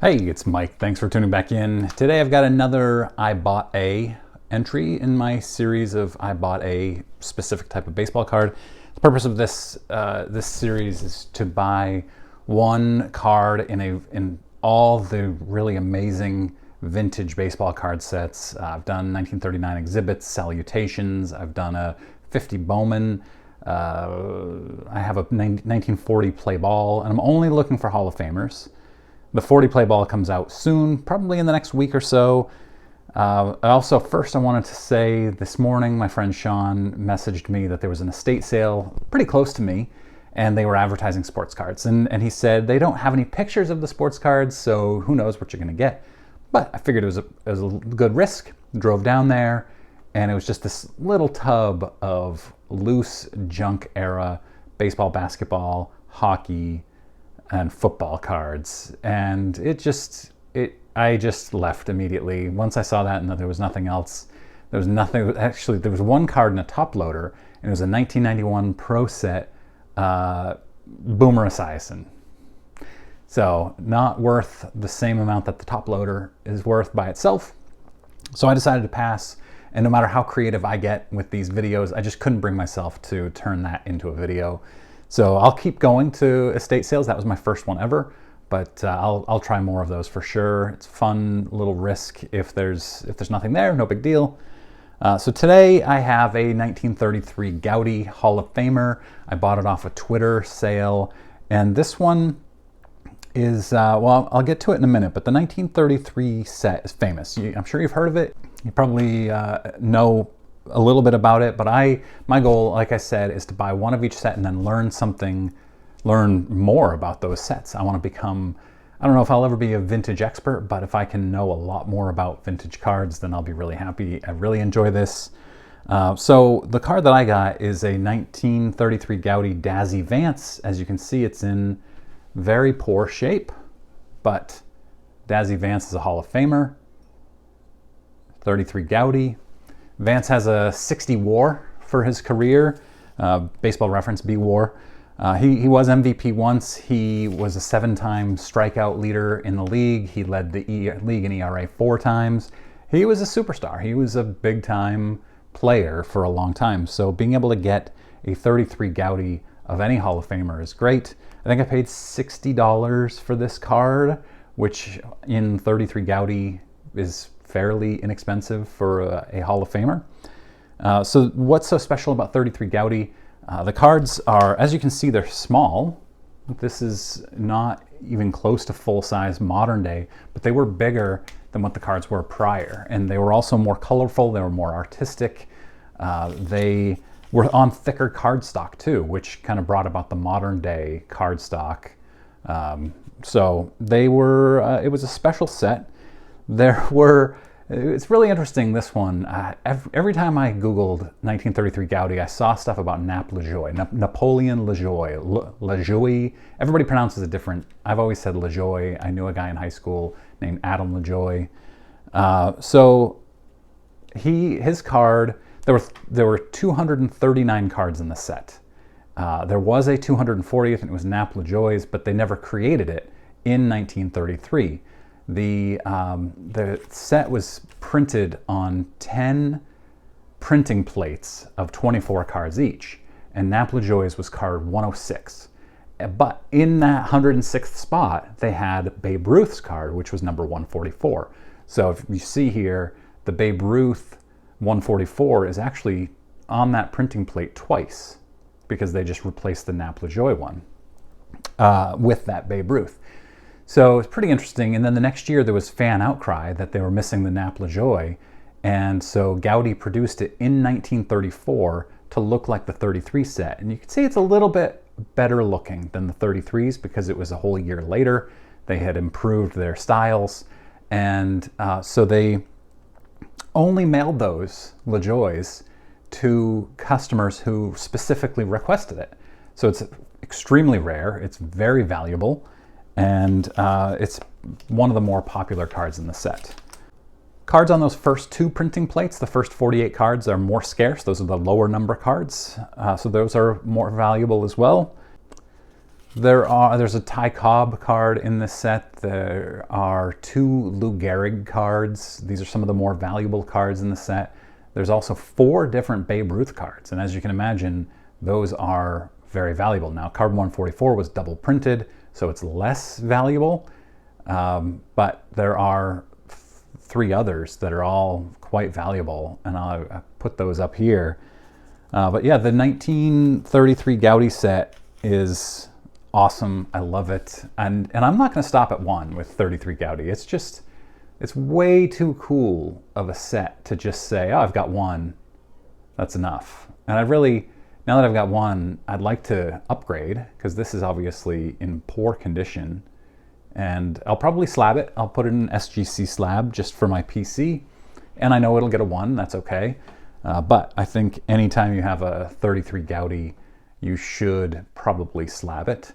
Hey, it's Mike. Thanks for tuning back in. Today I've got another I Bought A entry in my series of I Bought A specific type of baseball card. The purpose of this series is to buy one card in all the really amazing vintage baseball card sets. I've done 1939 exhibits, salutations. I've done a 50 Bowman. I have a 1940 play ball, and I'm only looking for Hall of Famers. The 40 play ball comes out soon, probably in the next week or so. Also, first I wanted to say this morning, my friend Sean messaged me that there was an estate sale pretty close to me, and they were advertising sports cards. And he said they don't have any pictures of the sports cards, so who knows what you're going to get. But I figured it was a good risk. Drove down there, and it was just this little tub of loose junk era baseball, basketball, hockey, and football cards, and I just left immediately once I saw that, and there was nothing else. There was nothing. Actually, there was one card in a top loader, and it was a 1991 Pro Set Boomer Esiason. So not worth the same amount that the top loader is worth by itself. So I decided to pass. And no matter how creative I get with these videos, I just couldn't bring myself to turn that into a video. So I'll keep going to estate sales. That was my first one ever, but I'll try more of those for sure. It's a fun little risk. If there's nothing there, no big deal. So today I have a 1933 Goudey Hall of Famer. I bought it off a Twitter sale, and this one is, well, I'll get to it in a minute, but the 1933 set is famous. I'm sure you've heard of it. You probably know a little bit about it, but my goal, like I said, is to buy one of each set and then learn more about those sets. I want to become, I don't know if I'll ever be a vintage expert, but if I can know a lot more about vintage cards, then I'll be really happy. I really enjoy this. So the card that I got is a 1933 Goudey Dazzy Vance. As you can see, it's in very poor shape, but Dazzy Vance is a Hall of Famer. 33 Goudey. Vance has a 60 WAR for his career. Baseball Reference, B-WAR. He was MVP once. He was a 7-time strikeout leader in the league. He led the league in ERA 4 times. He was a superstar. He was a big-time player for a long time. So being able to get a 33 Goudey of any Hall of Famer is great. I think I paid $60 for this card, which in 33 Goudey is fairly inexpensive for a Hall of Famer. So what's so special about 33 Goudey? The cards are, as you can see, they're small. This is not even close to full-size modern day, but they were bigger than what the cards were prior. And they were also more colorful, they were more artistic. They were on thicker cardstock too, which kind of brought about the modern day cardstock. So they were, it was a special set. It's really interesting, this one. Every time I Googled 1933 Goudey, I saw stuff about Napoleon LaJoie. Everybody pronounces it different. I've always said LaJoie. I knew a guy in high school named Adam LaJoie. So his card, there were 239 cards in the set. There was a 240th, and it was Nap LaJoie's, but they never created it in 1933. The set was printed on 10 printing plates of 24 cards each, and Nap LaJoie's was card 106. But in that 106th spot, they had Babe Ruth's card, which was number 144. So if you see here, the Babe Ruth 144 is actually on that printing plate twice, because they just replaced the Nap LaJoie one with that Babe Ruth. So it's pretty interesting. And then the next year there was fan outcry that they were missing the Nap LaJoie. And so Goudey produced it in 1934 to look like the 33 set. And you can see it's a little bit better looking than the 33s because it was a whole year later. They had improved their styles. And so they only mailed those LaJoies to customers who specifically requested it. So it's extremely rare. It's very valuable. And it's one of the more popular cards in the set. Cards on those first 2 printing plates, the first 48 cards, are more scarce. Those are the lower number cards, so those are more valuable as well. There's a Ty Cobb card in this set. There are 2 Lou Gehrig cards. These are some of the more valuable cards in the set. There's also 4 different Babe Ruth cards, and as you can imagine, those are very valuable. Now, card 144 was double printed, so it's less valuable, but there are 3 others that are all quite valuable, and I'll put those up here. But yeah, the 1933 Goudey set is awesome. I love it. And I'm not going to stop at 1 with 33 Goudey. It's way too cool of a set to just say, oh, I've got 1. That's enough. And now that I've got 1, I'd like to upgrade, because this is obviously in poor condition. And I'll probably slab it. I'll put it in an SGC slab just for my PC. And I know it'll get a 1. That's okay. But I think anytime you have a 33 Goudey, you should probably slab it.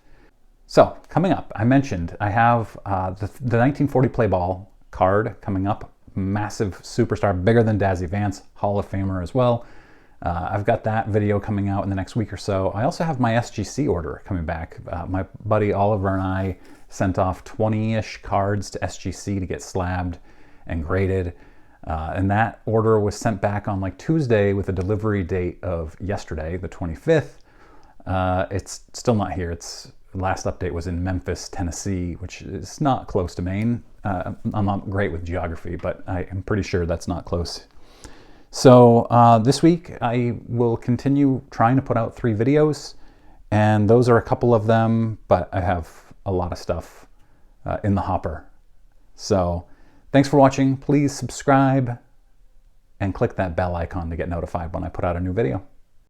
So, coming up, I mentioned I have the 1940 play ball card coming up. Massive superstar, bigger than Dazzy Vance, Hall of Famer as well. I've got that video coming out in the next week or so. I also have my SGC order coming back. My buddy Oliver and I sent off 20-ish cards to SGC to get slabbed and graded. And that order was sent back on like Tuesday with a delivery date of yesterday, the 25th. It's still not here. The last update was in Memphis, Tennessee, which is not close to Maine. I'm not great with geography, but I am pretty sure that's not close. So this week I will continue trying to put out 3 videos, and those are a couple of them, but I have a lot of stuff in the hopper. So thanks for watching. Please subscribe and click that bell icon to get notified when I put out a new video.